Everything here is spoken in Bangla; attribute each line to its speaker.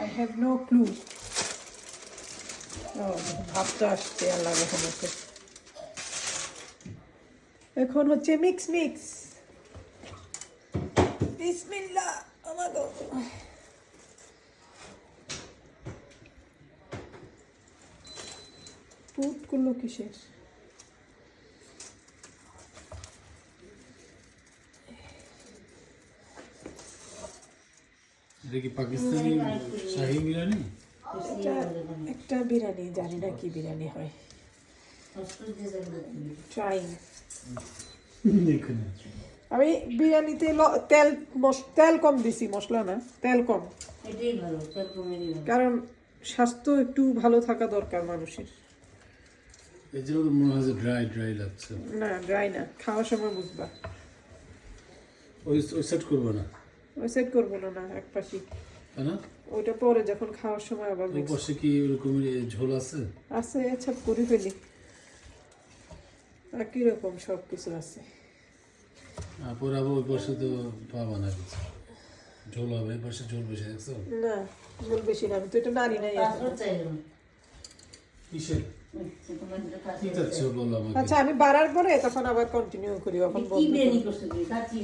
Speaker 1: I have no clue. ভাবটা আসছে আল্লাহ রহমতে। এখন হচ্ছে মিক্স বিসমিল্লাহ। আমাগো ফুট করলো কিসের?
Speaker 2: এটা কি পাকিস্তানি শাহী বিরিয়ানি?
Speaker 1: একটা বিরিয়ানি, জানি না কি বিরিয়ানি হয়। ট্রাইং। আমি বিরিয়ানিতে তেল কম দিছি, মশলা না, তেল কম।
Speaker 3: এটাই ভালো, তেল কমেরই ভালো।
Speaker 1: কারণ স্বাস্থ্য একটু ভালো থাকা দরকার মানুষের।
Speaker 2: এই জন্য তো মনে হয় যে ড্রাই লাগছে।
Speaker 1: না ড্রাই না, খাওয়ার সময় বুঝবা।
Speaker 2: ওই সেট করবো না,
Speaker 1: ওই সেট করবো না এক পাশে,
Speaker 2: তাই না?
Speaker 1: ওইটা পরে যখন খাওয়ার সময় আবার
Speaker 2: ওই পাশে কি ওরকমের ঝোল আছে?
Speaker 1: আছে, আচ্ছা করে ফেলি। একই রকম সব কিছু আছে।
Speaker 2: পরে আবার ওই পাশে তো পাবা না কিছু, ঝোল হবে। এই পাশে ঝোল বেশি দেখছো?
Speaker 1: না ঝোল বেশি না, আমি তো এটা নাড়ি নাই।
Speaker 3: পাসপোর্ট চাইলাম।
Speaker 2: কিসের
Speaker 3: তোমার যেটা খাচ্ছি
Speaker 2: কি চাচ্ছ বলো আমাকে।
Speaker 1: আচ্ছা আমি বাড়ার পরে তখন আবার কন্টিনিউ করি, এখন
Speaker 3: কি
Speaker 1: বলবো।
Speaker 3: বিরিয়ানি করছো তুমি? কাচ্চি